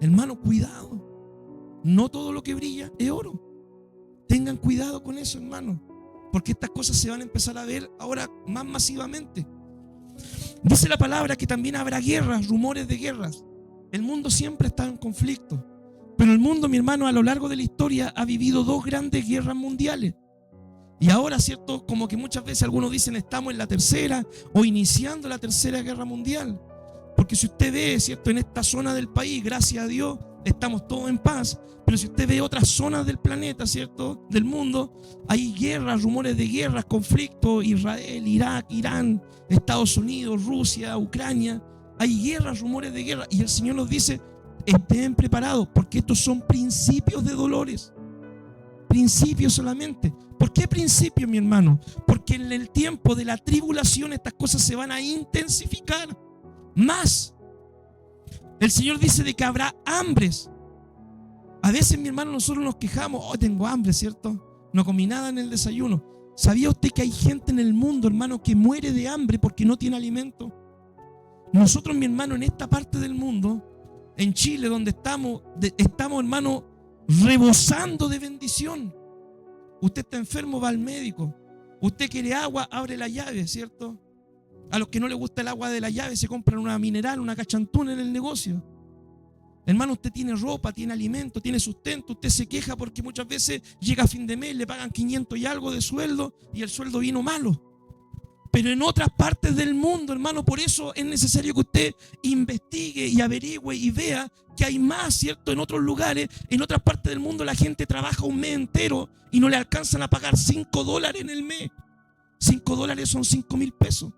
A: Hermano, cuidado. No todo lo que brilla es oro. Tengan cuidado con eso, hermano, porque estas cosas se van a empezar a ver ahora más masivamente. Dice la palabra que también habrá guerras, rumores de guerras. El mundo siempre está en conflicto. Pero el mundo, mi hermano, a lo largo de la historia ha vivido 2 grandes guerras mundiales. Y ahora, ¿cierto? Como que muchas veces algunos dicen estamos en la tercera o iniciando la tercera guerra mundial. Porque si usted ve, ¿cierto? En esta zona del país, gracias a Dios, estamos todos en paz. Pero si usted ve otras zonas del planeta, ¿cierto? Del mundo, hay guerras, rumores de guerras, conflictos, Israel, Irak, Irán, Estados Unidos, Rusia, Ucrania. Hay guerras, rumores de guerra. Y el Señor nos dice, estén preparados, porque estos son principios de dolores. Principios solamente. ¿Por qué principios, mi hermano? Porque en el tiempo de la tribulación estas cosas se van a intensificar más. El Señor dice de que habrá hambres. A veces, mi hermano, nosotros nos quejamos, oh, tengo hambre, ¿cierto? No comí nada en el desayuno. ¿Sabía usted que hay gente en el mundo, hermano, que muere de hambre porque no tiene alimento? Nosotros, mi hermano, en esta parte del mundo, en Chile, donde estamos, hermano, rebosando de bendición. Usted está enfermo, va al médico. Usted quiere agua, abre la llave, ¿cierto? A los que no les gusta el agua de la llave se compran una mineral, una cachantuna en el negocio. Hermano, usted tiene ropa, tiene alimento, tiene sustento. Usted se queja porque muchas veces llega a fin de mes, le pagan 500 y algo de sueldo y el sueldo vino malo. Pero en otras partes del mundo, hermano, por eso es necesario que usted investigue y averigüe y vea que hay más, ¿cierto? En otros lugares, en otras partes del mundo la gente trabaja un mes entero y no le alcanzan a pagar $5 en el mes. $5 son 5,000 pesos.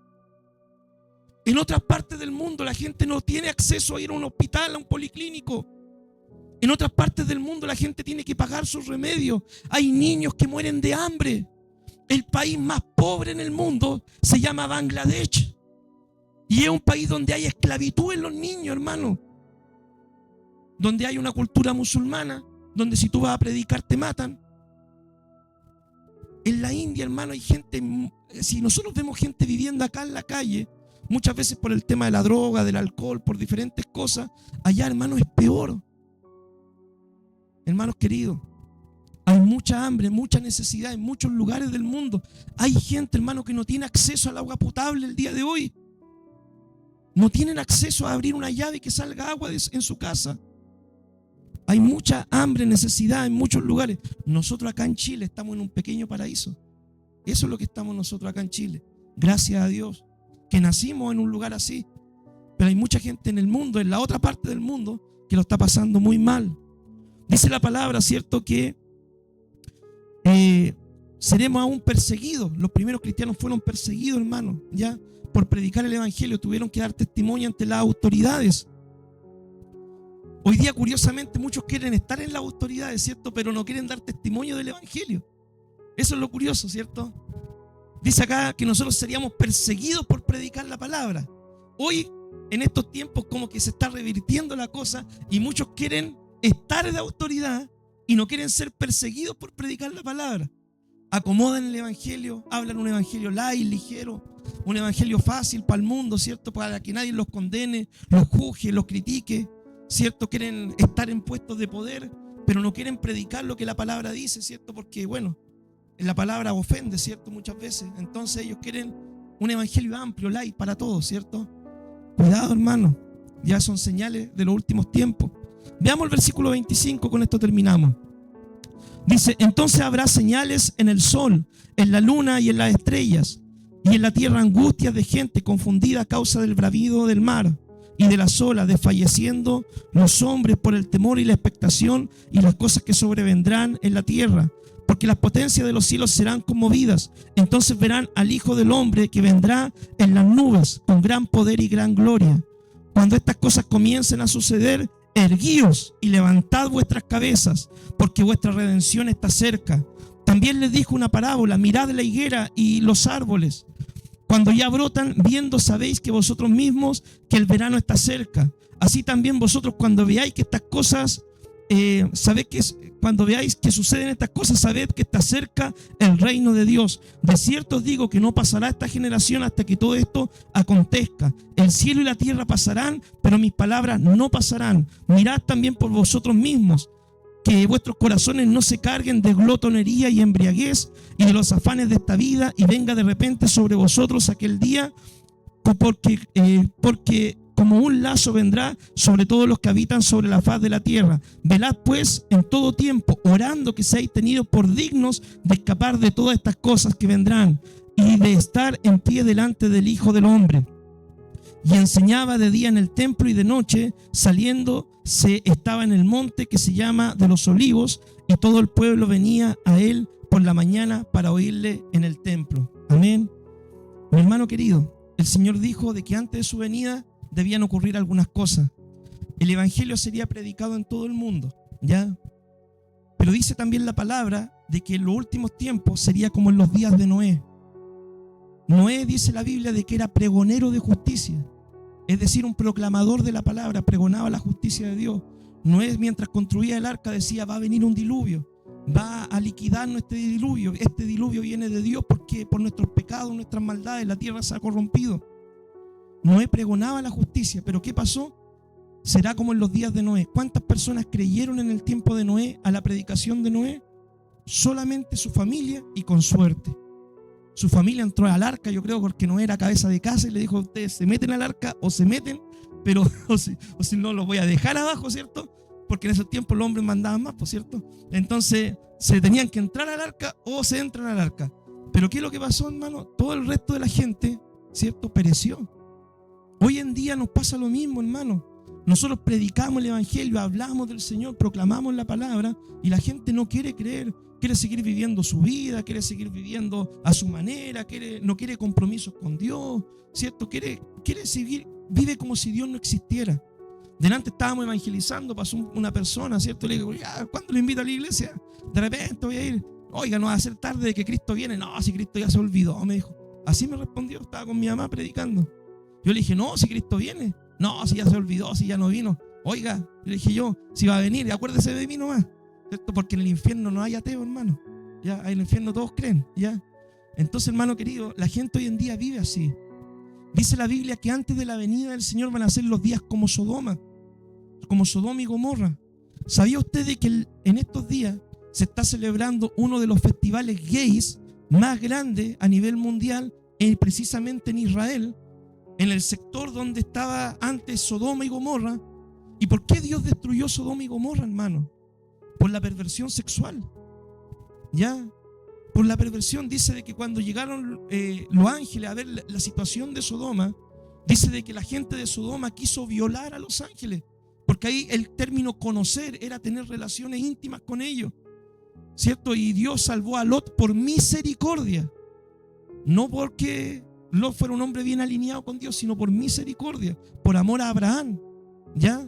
A: En otras partes del mundo la gente no tiene acceso a ir a un hospital, a un policlínico. En otras partes del mundo la gente tiene que pagar sus remedios. Hay niños que mueren de hambre. El país más pobre en el mundo se llama Bangladesh. Y es un país donde hay esclavitud en los niños, hermano. Donde hay una cultura musulmana, donde si tú vas a predicar te matan. En la India, hermano, hay gente, si nosotros vemos gente viviendo acá en la calle, muchas veces por el tema de la droga, del alcohol, por diferentes cosas, allá, hermano, es peor. Hermanos queridos, hay mucha hambre, mucha necesidad en muchos lugares del mundo. Hay gente, hermano, que no tiene acceso al agua potable el día de hoy. No tienen acceso a abrir una llave y que salga agua en su casa. Hay mucha hambre, necesidad en muchos lugares. Nosotros acá en Chile estamos en un pequeño paraíso. Eso es lo que estamos nosotros acá en Chile. Gracias a Dios que nacimos en un lugar así. Pero hay mucha gente en el mundo, en la otra parte del mundo, que lo está pasando muy mal. Dice la palabra, ¿cierto? Que seremos aún perseguidos. Los primeros cristianos fueron perseguidos, hermano, ya por predicar el evangelio. Tuvieron que dar testimonio ante las autoridades. Hoy día, curiosamente, muchos quieren estar en las autoridades, ¿cierto? Pero no quieren dar testimonio del evangelio. Eso es lo curioso, ¿cierto? Dice acá que nosotros seríamos perseguidos por predicar la palabra. Hoy, en estos tiempos, como que se está revirtiendo la cosa y muchos quieren estar en la autoridad y no quieren ser perseguidos por predicar la palabra. Acomodan el evangelio, hablan un evangelio light, ligero, un evangelio fácil para el mundo, ¿cierto? Para que nadie los condene, los juzgue, los critique, ¿cierto? Quieren estar en puestos de poder, pero no quieren predicar lo que la palabra dice, ¿cierto? Porque, bueno, la palabra ofende, ¿cierto? Muchas veces. Entonces ellos quieren un evangelio amplio, light, para todos, ¿cierto? Cuidado, hermano. Ya son señales de los últimos tiempos. Veamos el versículo 25, con esto terminamos. Dice, entonces habrá señales en el sol, en la luna y en las estrellas, y en la tierra angustias de gente confundida a causa del bravido del mar y de las olas, desfalleciendo los hombres por el temor y la expectación y las cosas que sobrevendrán en la tierra, porque las potencias de los cielos serán conmovidas. Entonces verán al Hijo del Hombre que vendrá en las nubes con gran poder y gran gloria. Cuando estas cosas comiencen a suceder, erguíos y levantad vuestras cabezas, porque vuestra redención está cerca. También les dijo una parábola: mirad la higuera y los árboles. Cuando ya brotan, viendo sabéis que vosotros mismos que el verano está cerca. Así también vosotros, cuando veáis que estas cosas, cuando veáis que suceden estas cosas, sabed que está cerca el reino de Dios. De cierto os digo que no pasará esta generación hasta que todo esto acontezca. El cielo y la tierra pasarán, pero mis palabras no pasarán. Mirad también por vosotros mismos, que vuestros corazones no se carguen de glotonería y embriaguez y de los afanes de esta vida, y venga de repente sobre vosotros aquel día porque como un lazo vendrá sobre todos los que habitan sobre la faz de la tierra. Velad pues en todo tiempo, orando que seáis tenidos por dignos de escapar de todas estas cosas que vendrán y de estar en pie delante del Hijo del Hombre. Y enseñaba de día en el templo y de noche, saliendo, se estaba en el monte que se llama de los Olivos, y todo el pueblo venía a él por la mañana para oírle en el templo. Amén. Mi hermano querido, el Señor dijo de que antes de su venida debían ocurrir algunas cosas. El evangelio sería predicado en todo el mundo, ¿ya? Pero dice también la palabra de que en los últimos tiempos sería como en los días de Noé. Noé, dice la Biblia, de que era pregonero de justicia, es decir, un proclamador de la palabra, pregonaba la justicia de Dios. Noé, mientras construía el arca, decía: va a venir un diluvio, va a liquidarnos este diluvio viene de Dios, porque por nuestros pecados, nuestras maldades, la tierra se ha corrompido. Noé pregonaba la justicia, pero ¿qué pasó? Será como en los días de Noé. ¿Cuántas personas creyeron en el tiempo de Noé a la predicación de Noé? Solamente su familia, y con suerte. Su familia entró al arca, yo creo, porque Noé era cabeza de casa, y le dijo: ustedes se meten al arca o se meten, pero o si no, los voy a dejar abajo, ¿cierto? Porque en esos tiempos los hombres mandaban más, ¿por cierto? Entonces se tenían que entrar al arca o se entran al arca. Pero ¿qué es lo que pasó, hermano? Todo el resto de la gente, ¿cierto?, pereció. Hoy en día nos pasa lo mismo, hermano. Nosotros predicamos el evangelio, hablamos del Señor, proclamamos la palabra, y la gente no quiere creer, quiere seguir viviendo su vida, quiere seguir viviendo a su manera, no quiere compromisos con Dios, ¿cierto? Quiere seguir, vive como si Dios no existiera. Delante estábamos evangelizando, pasó una persona, ¿cierto? Le digo: ¿cuándo lo invito a la iglesia? De repente voy a ir. Oiga, no va a ser tarde de que Cristo viene. No, si Cristo ya se olvidó, me dijo. Así me respondió, estaba con mi mamá predicando. Yo le dije: no, si Cristo viene. No, si ya se olvidó, si ya no vino. Oiga, le dije yo, si va a venir, acuérdese de mí nomás, ¿cierto? Porque en el infierno no hay ateo, hermano. Ya, en el infierno todos creen, ya. Entonces, hermano querido, la gente hoy en día vive así. Dice la Biblia que antes de la venida del Señor van a ser los días como Sodoma y Gomorra. ¿Sabía usted de que en estos días se está celebrando uno de los festivales gays más grandes a nivel mundial, precisamente en Israel, en el sector donde estaba antes Sodoma y Gomorra? ¿Y por qué Dios destruyó Sodoma y Gomorra, hermano? Por la perversión sexual, ¿ya? Por la perversión. Dice de que cuando llegaron los ángeles a ver la situación de Sodoma, dice de que la gente de Sodoma quiso violar a los ángeles, porque ahí el término conocer era tener relaciones íntimas con ellos, ¿cierto? Y Dios salvó a Lot por misericordia, no porque Lot fuera un hombre bien alineado con Dios, sino por misericordia, por amor a Abraham, ¿ya?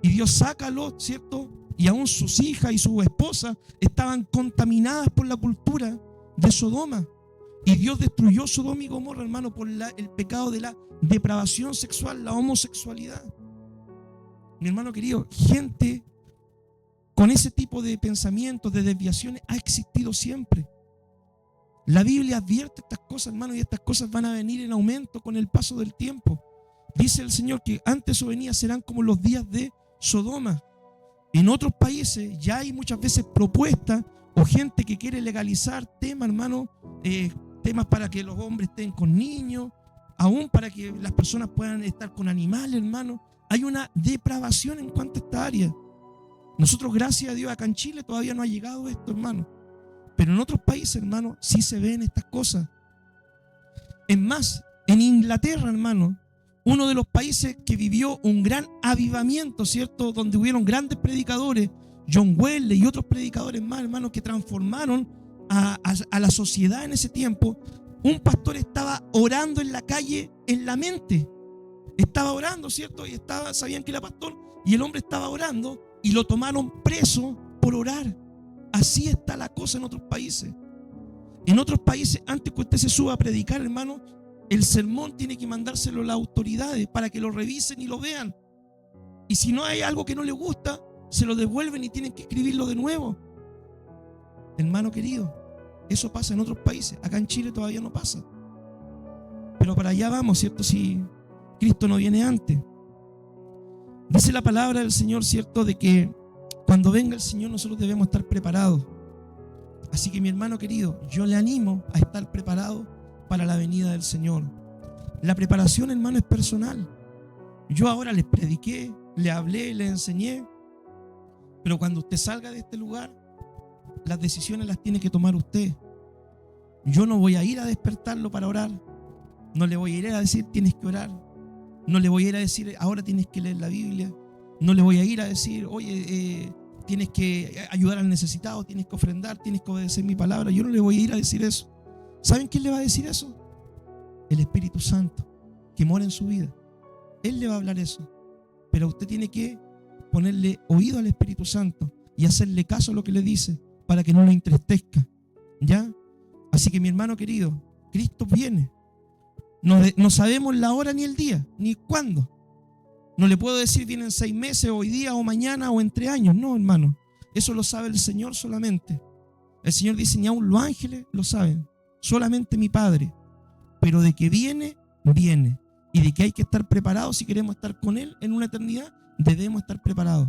A: Y Dios saca a Lot, ¿cierto? Y aún sus hijas y su esposa estaban contaminadas por la cultura de Sodoma. Y Dios destruyó Sodoma y Gomorra, hermano, por el pecado de la depravación sexual, la homosexualidad. Mi hermano querido, gente con ese tipo de pensamientos, de desviaciones, ha existido siempre. La Biblia advierte estas cosas, hermano, y estas cosas van a venir en aumento con el paso del tiempo. Dice el Señor que antes de su venida serán como los días de Sodoma. En otros países ya hay muchas veces propuestas o gente que quiere legalizar temas, hermano, temas para que los hombres estén con niños, aún para que las personas puedan estar con animales, hermano. Hay una depravación en cuanto a esta área. Nosotros, gracias a Dios, acá en Chile todavía no ha llegado esto, hermano. Pero en otros países, hermano, sí se ven estas cosas. Es más, en Inglaterra, hermano, uno de los países que vivió un gran avivamiento, ¿cierto? Donde hubieron grandes predicadores, John Wesley y otros predicadores más, hermano, que transformaron a la sociedad en ese tiempo. Un pastor estaba orando en la calle en la mente. Estaba orando, ¿cierto? Y sabían que era pastor, y el hombre estaba orando y lo tomaron preso por orar. Así está la cosa en otros países. En otros países, antes que usted se suba a predicar, hermano, el sermón tiene que mandárselo a las autoridades para que lo revisen y lo vean. Y si no hay algo que no le gusta, se lo devuelven y tienen que escribirlo de nuevo. Hermano querido, eso pasa en otros países. Acá en Chile todavía no pasa. Pero para allá vamos, ¿cierto? Si Cristo no viene antes. Dice la palabra del Señor, ¿cierto?, de que cuando venga el Señor nosotros debemos estar preparados. Así que, mi hermano querido, yo le animo a estar preparado para la venida del Señor. La preparación, hermano, es personal. Yo ahora les prediqué, les hablé, les enseñé, pero cuando usted salga de este lugar, las decisiones las tiene que tomar usted. Yo no voy a ir a despertarlo para orar. No le voy a ir a decir tienes que orar. No le voy a ir a decir ahora tienes que leer la Biblia. No le voy a ir a decir oye, tienes que ayudar al necesitado, tienes que ofrendar, tienes que obedecer mi palabra. Yo no le voy a ir a decir eso. ¿Saben quién le va a decir eso? El Espíritu Santo que mora en su vida. Él le va a hablar eso. Pero usted tiene que ponerle oído al Espíritu Santo y hacerle caso a lo que le dice para que no lo entristezca. ¿Ya? Así que mi hermano querido, Cristo viene. No sabemos la hora ni el día, ni cuándo. No le puedo decir vienen 6 meses, hoy día, o mañana, o entre años. No, hermano. Eso lo sabe el Señor solamente. El Señor dice, ni aun los ángeles lo saben. Solamente mi Padre. Pero de que viene, viene. Y de que hay que estar preparados si queremos estar con Él en una eternidad, debemos estar preparados.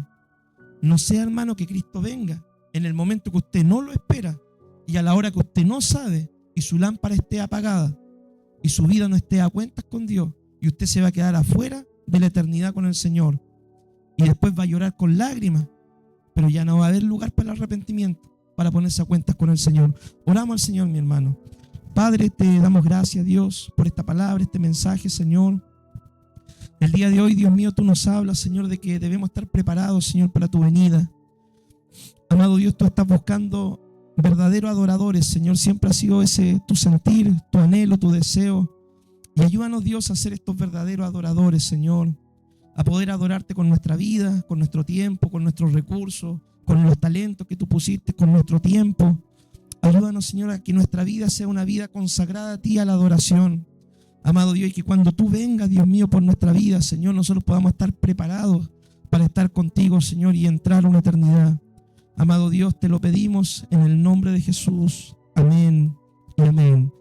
A: No sea, hermano, que Cristo venga en el momento que usted no lo espera y a la hora que usted no sabe y su lámpara esté apagada y su vida no esté a cuentas con Dios y usted se va a quedar afuera de la eternidad con el Señor y después va a llorar con lágrimas, pero ya no va a haber lugar para el arrepentimiento, para ponerse a cuentas con el Señor. Oramos al Señor, mi hermano. Padre, te damos gracias, Dios, por esta palabra, este mensaje, Señor. El día de hoy, Dios mío, tú nos hablas, Señor, de que debemos estar preparados, Señor, para tu venida. Amado Dios, tú estás buscando verdaderos adoradores, Señor. Siempre ha sido ese tu sentir, tu anhelo, tu deseo. Y ayúdanos, Dios, a ser estos verdaderos adoradores, Señor. A poder adorarte con nuestra vida, con nuestro tiempo, con nuestros recursos, con los talentos que tú pusiste, con nuestro tiempo. Ayúdanos, Señor, a que nuestra vida sea una vida consagrada a ti, a la adoración. Amado Dios, y que cuando tú vengas, Dios mío, por nuestra vida, Señor, nosotros podamos estar preparados para estar contigo, Señor, y entrar a una eternidad. Amado Dios, te lo pedimos en el nombre de Jesús. Amén y amén.